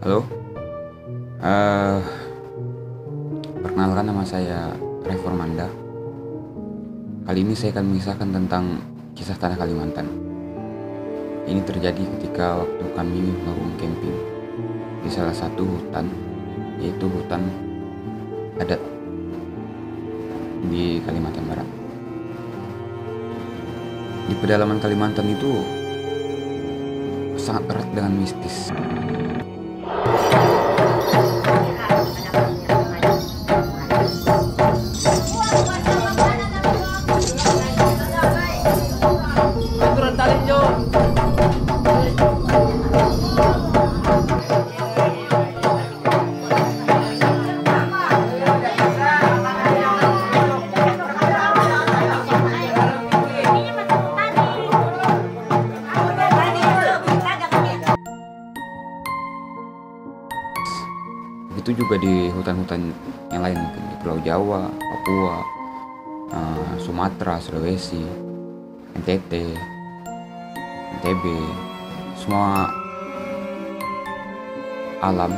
Halo, eh perkenalkan nama saya Reformanda. Kali ini saya akan mengisahkan tentang kisah tanah Kalimantan. Ini terjadi ketika waktu kami melakukan camping di salah satu hutan, yaitu hutan adat di Kalimantan Barat. Di pedalaman Kalimantan itu sangat erat dengan mistis. Begitu juga di hutan-hutan yang lain, mungkin di Pulau Jawa, Papua, Sumatera, Sulawesi, NTT, NTB, semua alam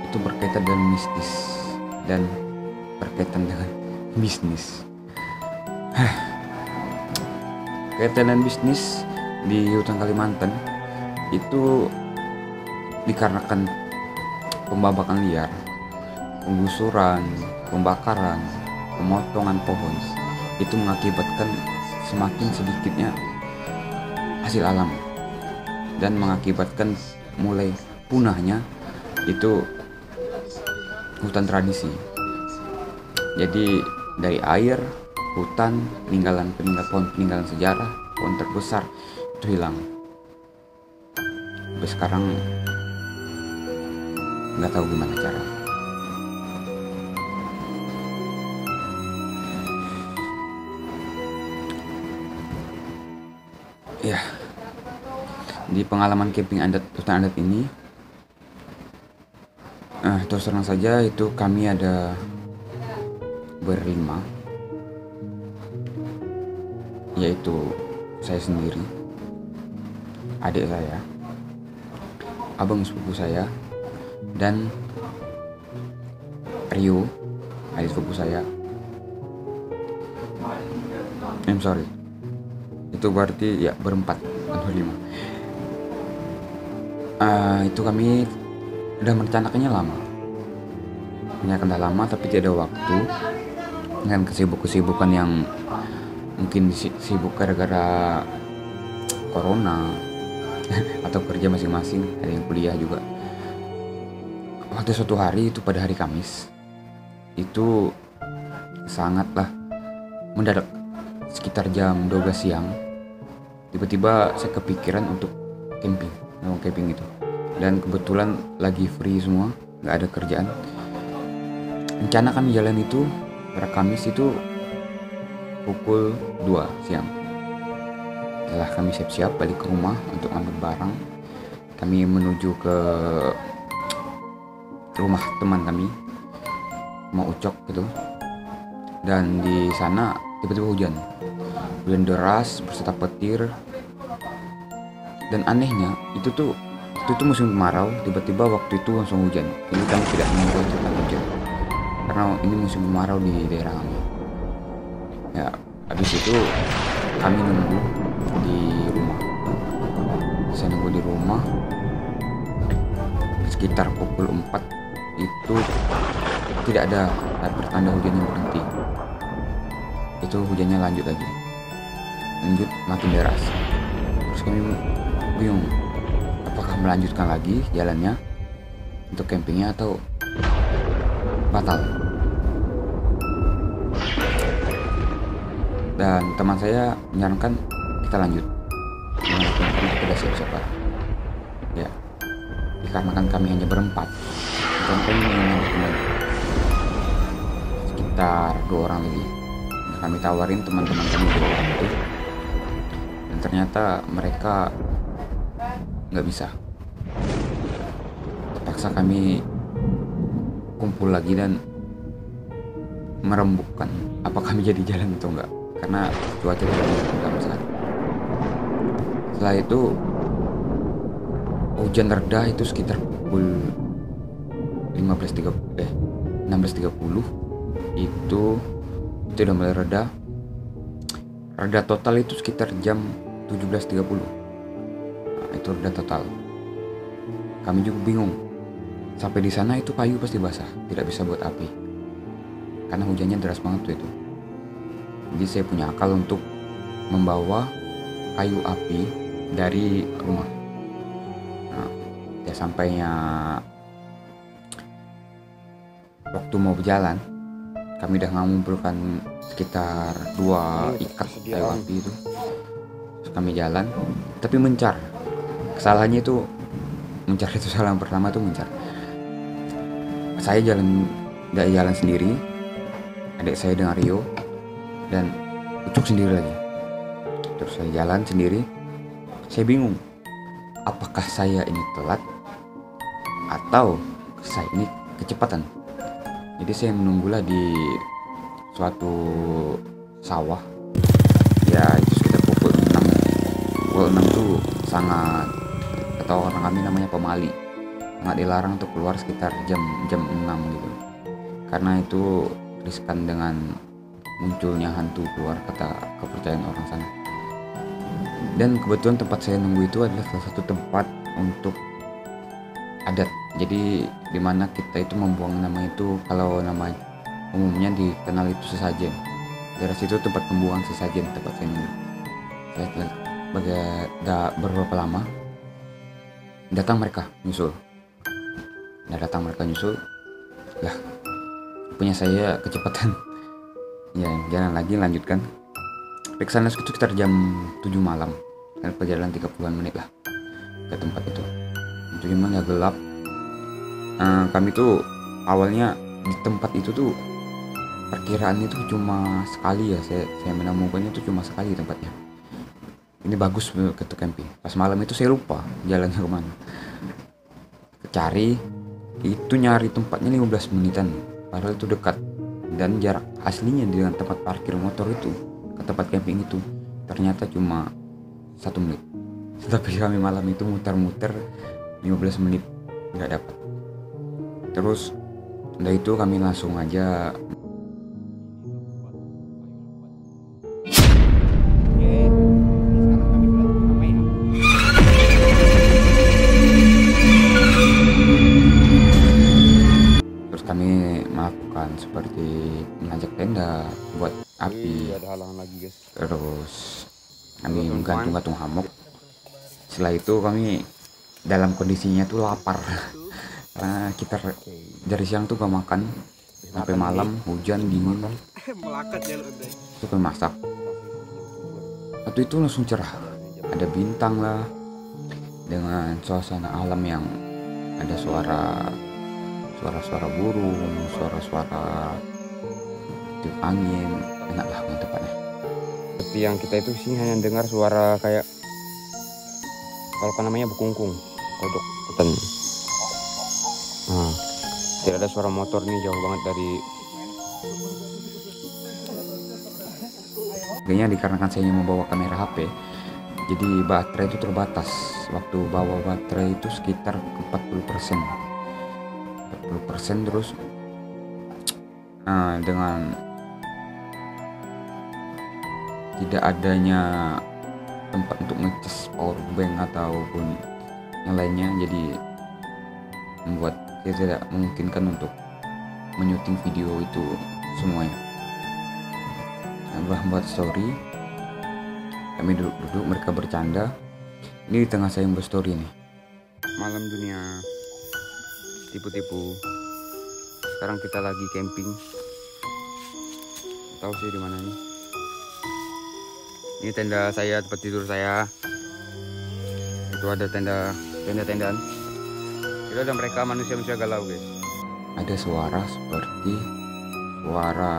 itu berkaitan dengan mistis dan berkaitan dengan bisnis. Kaitan dan bisnis di hutan Kalimantan itu dikarenakan pembabakan liar, penggusuran, pembakaran, pemotongan pohon, itu mengakibatkan semakin sedikitnya hasil alam dan mengakibatkan mulai punahnya itu hutan tradisi. Jadi dari air, hutan, peninggalan pohon sejarah, pohon terbesar itu hilang. Sampai sekarang nggak tahu gimana cara. Ya, di pengalaman camping hutan adat ini, terus terang saja itu kami ada berlima, yaitu saya sendiri, adik saya, abang sepupu saya, dan Rio, adik sepupu saya. Itu berarti ya berempat, bukan berlima. Itu kami udah merencanakannya lama, tapi tidak ada waktu dengan kesibukan yang mungkin sibuk gara-gara corona atau kerja masing-masing, ada yang kuliah juga. Waktu suatu hari itu pada hari Kamis itu sangatlah mendadak, sekitar jam 12 siang tiba-tiba saya kepikiran untuk camping itu, dan kebetulan lagi free semua, nggak ada kerjaan. Rencana kami jalan itu pada Kamis itu pukul 2 siang. Setelah kami siap-siap balik ke rumah untuk ambil barang, kami menuju ke rumah teman kami, mau Ucok gitu. Dan di sana tiba-tiba hujan deras berserta petir. Dan anehnya itu musim kemarau, tiba-tiba waktu itu langsung hujan. Ini kami tidak mengira tentang hujan karena ini musim kemarau di daerah kami. Ya, habis itu kami nunggu di rumah. Saya nunggu di rumah sekitar pukul 4 itu tidak ada pertanda hujannya berhenti. Itu hujannya lanjut makin deras. Terus kami bingung, apakah melanjutkan lagi jalannya untuk campingnya atau batal. Dan teman saya menyarankan kita lanjut, kita tidak siap-siap lah. Ya, dikarenakan kami hanya berempat, dan kami ingin kembali sekitar 2 orang lagi. Kami tawarin teman-teman kami 2 orang itu, dan ternyata mereka nggak bisa. Terpaksa kami kumpul lagi dan merembukkan apa kami jadi jalan atau enggak, karena cuaca tidak mendukung sama sekali. Setelah itu hujan reda itu sekitar pukul 16.30 itu udah mulai reda total itu sekitar jam 17.30. Itu reda total. Kami juga bingung, sampai di sana itu kayu pasti basah, tidak bisa buat api karena hujannya deras banget tuh itu. Jadi saya punya akal untuk membawa kayu api dari rumah. Nah, ya sampainya waktu mau berjalan, kami udah mengumpulkan sekitar 2 ikat kayu api itu. Terus kami jalan, tapi mencar. Kesalahannya itu mencar, itu salah yang pertama tuh mencar. Saya jalan sendiri, adik saya dengan Rio, dan Ucok sendiri lagi. Terus saya jalan sendiri, saya bingung, apakah saya ini telat atau saya ini kecepatan. Jadi saya menunggulah di suatu sawah, ya itu sekitar pukul 6 tuh sangat, atau orang kami namanya pemali, sangat dilarang untuk keluar sekitar jam 6 gitu, karena itu riskan dengan munculnya hantu keluar, kata kepercayaan orang sana. Dan kebetulan tempat saya nunggu itu adalah salah satu tempat untuk adat, jadi dimana kita itu membuang nama itu, kalau nama umumnya dikenal itu sesajen. Daerah situ tempat pembuangan sesajen tempat saya nunggu. Saya beberapa lama datang mereka nyusul. Lah, punya saya kecepatan. Ya, jalan lagi, lanjutkan. Kesana itu sekitar jam 7 malam. Dan perjalanan 30-an menit lah ke tempat itu. Itu gimana, gelap. Kami tuh awalnya di tempat itu tuh perkiraan itu cuma sekali ya. Saya menemukannya itu cuma sekali tempatnya. Ini bagus untuk camping. Pas malam itu saya lupa jalannya kemana. Nyari tempatnya 15 menitan. Padahal itu dekat. Dan jarak aslinya dengan tempat parkir motor itu ke tempat camping itu ternyata cuma 1 menit. Tapi kami malam itu muter-muter 15 menit nggak dapat. Terus dari itu kami langsung aja melakukan seperti mengajak tenda buat api. Ada halangan lagi, guys. Terus kami menggantung hammock. Setelah itu kami dalam kondisinya tuh lapar. Karena kita dari siang tuh gak makan sampai malam, hujan dingin. Itu kami masak. Waktu itu langsung cerah, ada bintang lah, dengan suasana alam yang ada suara burung, suara tiup angin, enak lah tempatnya. Seperti yang kita itu sih hanya dengar suara kayak, kalau kan namanya bekungkung, kodok hutan. Tidak ada suara motor nih, jauh banget dari. Kayaknya dikarenakan saya membawa kamera HP, jadi baterai itu terbatas. Waktu bawa baterai itu sekitar 40%. Terus dengan tidak adanya tempat untuk ngecas power bank ataupun yang lainnya, jadi membuat saya tidak memungkinkan untuk menyuting video itu semuanya. Buat story, kami duduk, mereka bercanda. Ini di tengah saya membuat story nih. Malam dunia tipu-tipu. Sekarang kita lagi camping. Tahu sih di mana nih? Ini tenda saya, tempat tidur saya. Itu ada tenda-tendaan. Itu ada mereka manusia-manusia galau, guys. Ada suara seperti suara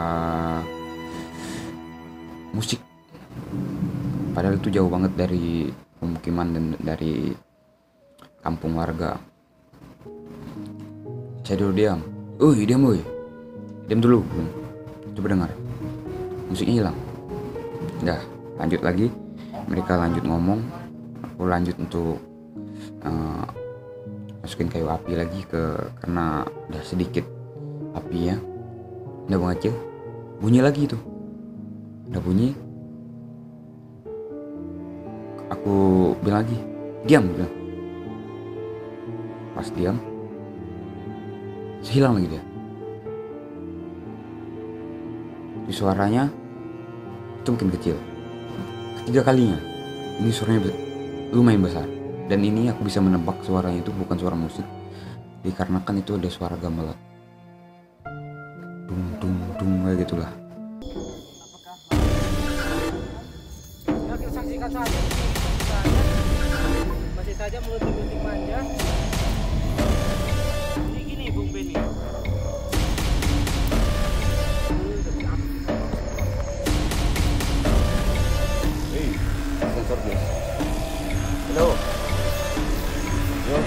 musik. Padahal itu jauh banget dari pemukiman dan dari kampung warga. Saya dulu diam. Diam dulu. Coba dengar. Musiknya hilang. Udah, lanjut lagi. Mereka lanjut ngomong. Aku lanjut untuk masukin kayu api lagi karena udah sedikit apinya, udah mengecil, bunyi lagi itu, udah bunyi. Aku bilang lagi, diam, bilang. Pas diam, hilang lagi dia. Di suaranya itu mungkin kecil. Ketiga kalinya, ini suaranya lumayan besar. Dan ini aku bisa menebak suaranya itu bukan suara musik, dikarenakan itu ada suara gamelan. Dung dung dung kayak gitulah. Kita saksikan saja. Masih saja meluntik-luntik manja. Jadi gini Bung Beni. Hey, sensor guys. Halo. Yo.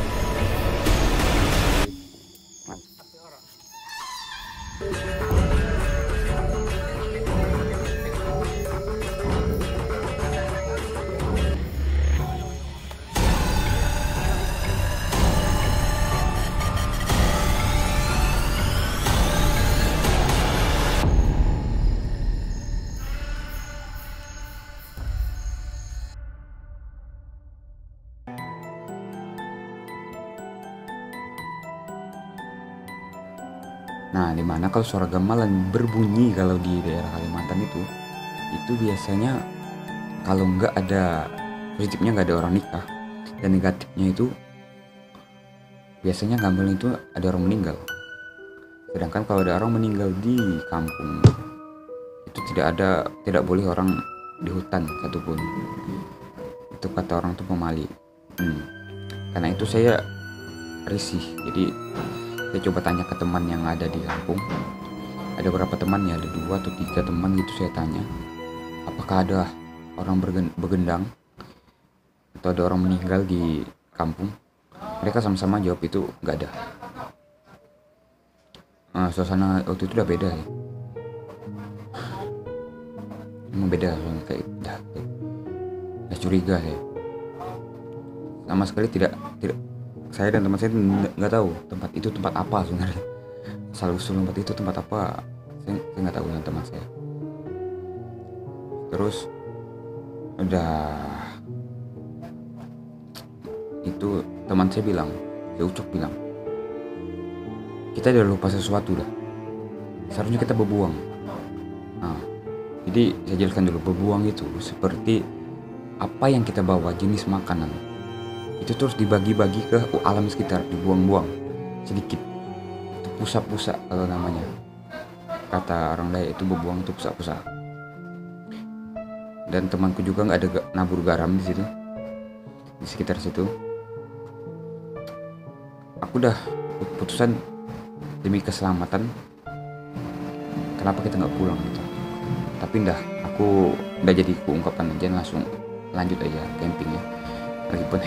Nah, dimana kalau suara gamelan berbunyi kalau di daerah Kalimantan itu biasanya kalau nggak ada positifnya, nggak ada orang nikah, dan negatifnya itu biasanya gamelan itu ada orang meninggal. Sedangkan kalau ada orang meninggal di kampung itu tidak boleh orang di hutan satupun. Itu kata orang tuh pemali. Karena itu saya risih, jadi saya coba tanya ke teman yang ada di kampung. Ada beberapa teman ya, ada 2 atau 3 teman gitu. Saya tanya, apakah ada orang begendang atau ada orang meninggal di kampung? Mereka sama-sama jawab itu nggak ada. Suasana waktu itu udah beda ya. Emang beda, kayak udah curiga saya. Sama sekali tidak. Saya dan teman saya nggak tahu tempat itu tempat apa sebenarnya. Asal-usul tempat itu tempat apa, saya nggak tahu dengan teman saya. Terus udah itu teman saya bilang, Ucok bilang, kita udah lupa sesuatu dah. Seharusnya kita berbuang. Nah, jadi saya jelaskan dulu, berbuang itu seperti apa yang kita bawa, jenis makanan itu terus dibagi-bagi ke alam sekitar, dibuang-buang sedikit. Itu pusa-pusa kalau namanya, kata orang Dayak itu berbuang itu pusa-pusa. Dan temanku juga nggak ada nabur garam di situ, di sekitar situ. Aku udah putusan demi keselamatan, kenapa kita nggak pulang gitu. Tapi aku udah jadi kuungkapkan aja, langsung lanjut aja campingnya. Lagipun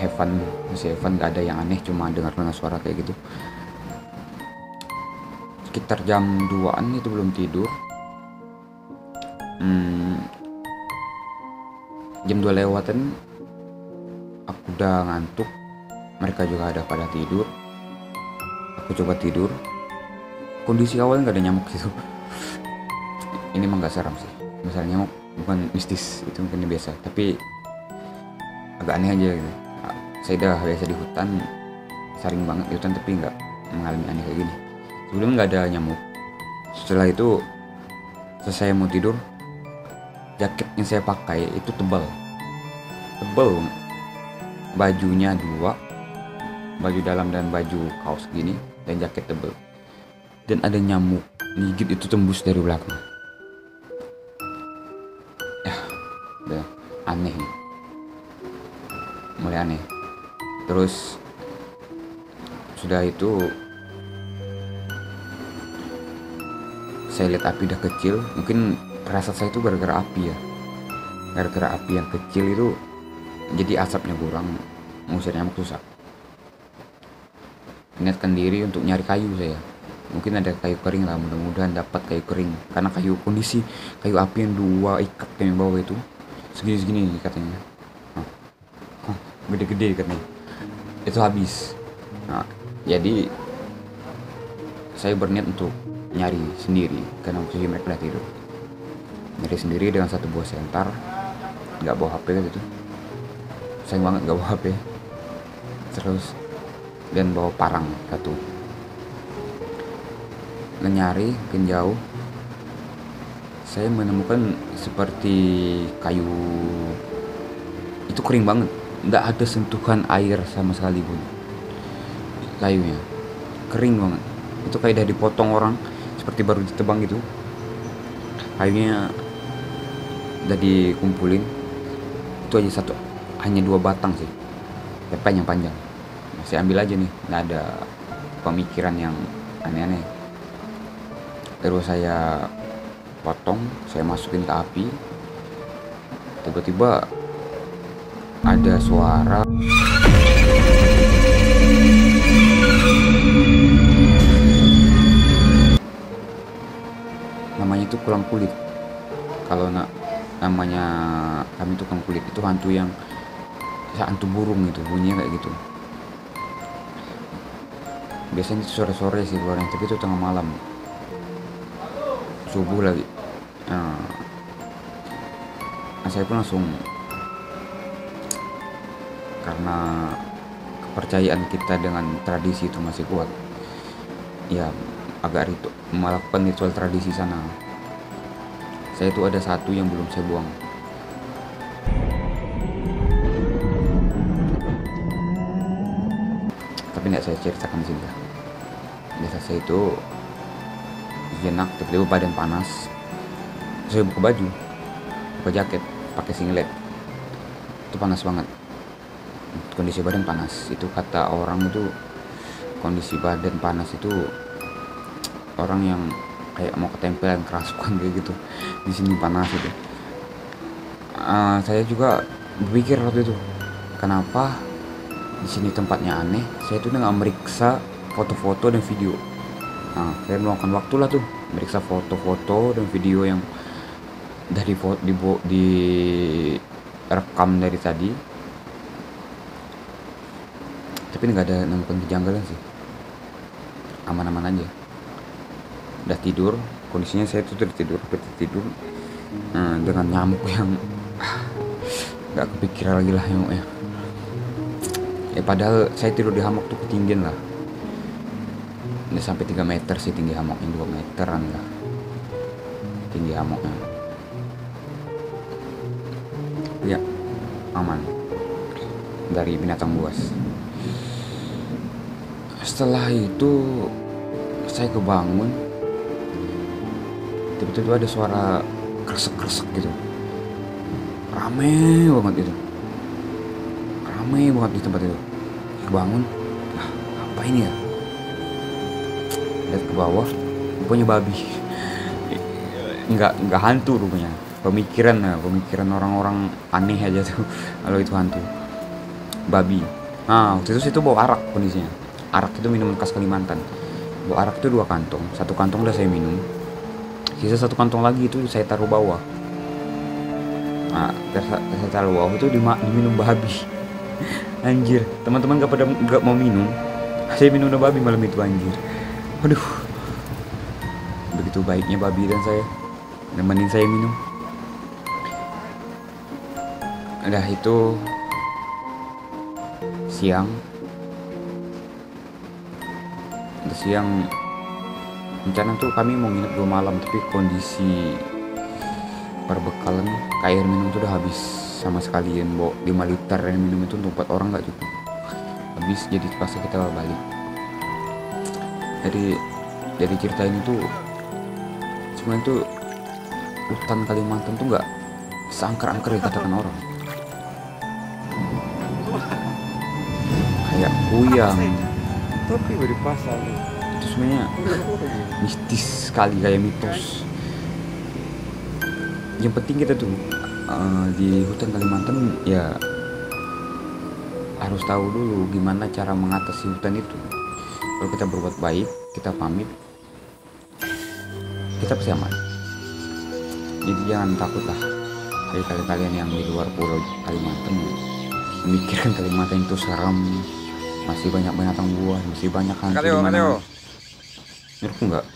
masih Evan, gak ada yang aneh, cuma dengar suara kayak gitu. Sekitar jam 2-an itu belum tidur. Jam 2 lewatan aku udah ngantuk, mereka juga ada pada tidur. Aku coba tidur, kondisi awalnya gak ada nyamuk gitu. Ini emang gak seram sih, misalnya nyamuk bukan mistis, itu mungkin biasa, tapi agak aneh aja gitu. Saya udah biasa di hutan, sering banget di hutan, tapi nggak mengalami aneh kayak gini. Sebelumnya nggak ada nyamuk. Setelah itu selesai mau tidur, jaket yang saya pakai itu tebal, bajunya 2, baju dalam dan baju kaos gini, dan jaket tebal. Dan ada nyamuk gigit itu tembus dari belakang. Ya, udah aneh nih. Mulai aneh. Terus sudah itu saya lihat api udah kecil. Mungkin perasaan saya itu gara-gara api ya, gara-gara api yang kecil itu jadi asapnya kurang, mengusir nyamuk susah. Ingatkan diri untuk nyari kayu saya. Mungkin ada kayu kering lah, mudah-mudahan dapat kayu kering. Karena kondisi kayu api yang 2 ikat yang bawah itu segini-segini katanya. Gede-gede katanya, itu habis. Nah, Jadi saya berniat untuk nyari sendiri karena posisi mereka udah tidur. Nyari sendiri dengan satu buah senter, nggak bawa HP gitu. Sayang banget nggak bawa HP. Terus dan bawa parang satu. Nyari makin jauh, saya menemukan seperti kayu itu kering banget, nggak ada sentuhan air sama sekali pun. Kayunya kering banget, itu kayak udah dipotong orang, seperti baru ditebang gitu. Kayunya udah dikumpulin, itu aja satu, hanya 2 batang sih, yang panjang. Saya ambil aja nih, nggak ada pemikiran yang aneh-aneh. Terus saya potong, saya masukin ke api. Tiba-tiba ada suara namanya itu kulang kulit. Kalau namanya kami itu kulang kulit, itu hantu yang hantu burung gitu, bunyinya kayak gitu. Biasanya itu sore-sore sih keluarnya, tapi itu tengah malam, subuh lagi. Nah, saya pun langsung, karena kepercayaan kita dengan tradisi itu masih kuat, ya agak melakukan ritual tradisi sana. Saya itu ada satu yang belum saya buang. Tapi nggak saya ceritakan di sini. Biasa saya itu jenak, tiba-tiba badan panas. Saya buka baju, buka jaket, pakai singlet. Itu panas banget. Kondisi badan panas. Itu kata orang itu, kondisi badan panas itu orang yang kayak mau ketempelan kerasukan kayak gitu. Di sini panas itu. Saya juga berpikir waktu itu, kenapa di sini tempatnya aneh. Saya tuh nggak meriksa foto-foto dan video. Saya meluangkan waktu lah tuh meriksa foto-foto dan video yang dari direkam dari tadi. Tapi nggak ada nemukan kejanggalan sih, aman-aman aja. Udah tidur, kondisinya saya tuh tidur dengan nyamuk yang nggak kepikiran lagi lah nyamuknya. Padahal saya tidur di hammock tuh ketinggian lah, udah sampai 3 meter sih tinggi hammocknya, 2 meteran lah tinggi hammocknya. Ya aman dari binatang buas. Setelah itu saya kebangun, tiba-tiba ada suara kresek-kresek gitu, rame banget di tempat itu. Kebangun, apa ini ya? Lihat ke bawah, rupanya babi. Nggak hantu rupanya, pemikiran orang-orang aneh aja tuh kalau itu hantu. Babi. Waktu itu bawa arak kondisinya. Arak itu minuman khas Kalimantan. Bawa arak itu 2 kantong. 1 kantong udah saya minum. Sisa 1 kantong lagi itu saya taruh bawah. Saya taruh bawah itu diminum babi. Anjir, teman-teman gak mau minum. Saya minum babi malam itu, anjir. Aduh. Begitu baiknya babi dan saya nemenin saya minum. Udah itu siang rencana tuh kami mau nginep 2 malam, tapi kondisi perbekalan air minum tuh udah habis sama sekalian. Bawa 5 liter air minum itu untuk 4 orang nggak cukup, habis. Jadi terpaksa kita balik. Dari cerita ini tuh sebenarnya tuh hutan Kalimantan tuh nggak seangker-angker dikatakan orang. Kayak kuyang, Tapi baru pasang itu sebenarnya mistis sekali, kayak mitos. Yang penting kita tuh di hutan Kalimantan ya harus tahu dulu gimana cara mengatasi hutan itu. Kalau kita berbuat baik, kita pamit, kita pasti aman. Jadi jangan takut lah. Kalian yang di luar pulau Kalimantan memikirkan Kalimantan itu seram, masih banyak binatang buas, masih banyak hantu di Kateo, mana. Kateo. Menurutku enggak,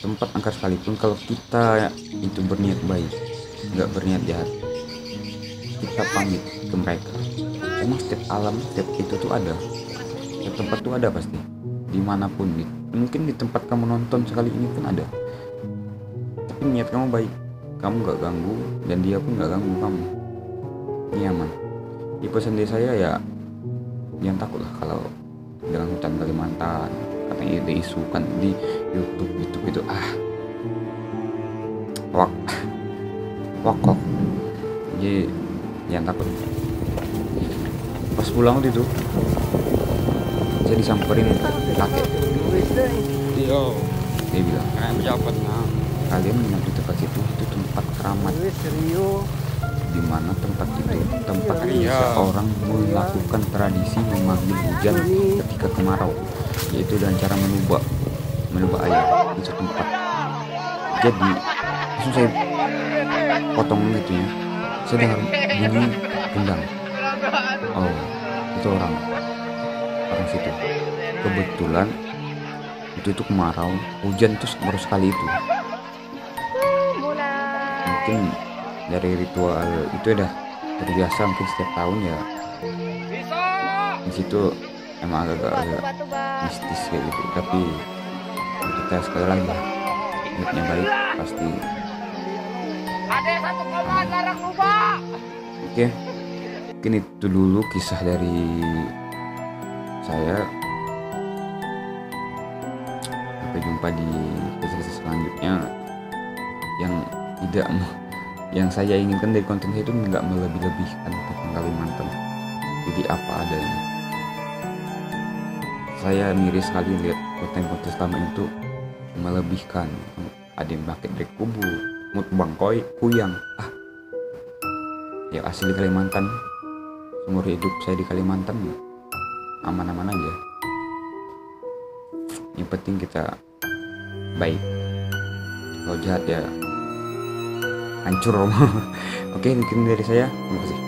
tempat angker sekalipun kalau kita itu berniat baik, nggak berniat jahat, kita pamit ke mereka. Emang setiap alam, setiap itu tuh ada, setiap tempat tuh ada pasti, dimanapun. Mungkin di tempat kamu nonton sekali ini pun ada, tapi niat kamu baik, kamu nggak ganggu dan dia pun nggak ganggu kamu, nyaman. Di pesan dari saya ya, jangan takut lah kalau jalan hutan Kalimantan katanya diisukan di YouTube itu wakok. Jadi jangan takut. Pas pulang waktu itu saya disamperin kakek, Iya. dia bilang Kayak pejabat nah. kalian menginap di tempat itu tempat keramat, di mana tempat itu tempat Iya. orang melakukan tradisi memanggil hujan ketika kemarau, yaitu dengan cara menubak air di suatu tempat. Jadi langsung saya potong gitu ya, saya dengar bunyi gendang. Oh, itu orang situ. Kebetulan itu kemarau, hujan itu baru sekali itu. Mungkin dari ritual itu udah terbiasa, mungkin setiap tahun ya di situ emang agak mistis kayak gitu. Tapi kita sekali lagi niatnya baik pasti. Oke, mungkin itu dulu kisah dari saya. Sampai jumpa di kisah-kisah selanjutnya yang saya inginkan dari konten saya itu nggak melebih-lebihkan tentang Kalimantan, jadi apa adanya. Saya miris sekali lihat konten-konten selama itu melebihkan, ada yang pakai dari kubu mukbang kuyang. Ya asli Kalimantan, seumur hidup saya di Kalimantan aman-aman aja. Yang penting kita baik, kalau jahat ya hancur. Oke, mungkin dari saya, terima kasih.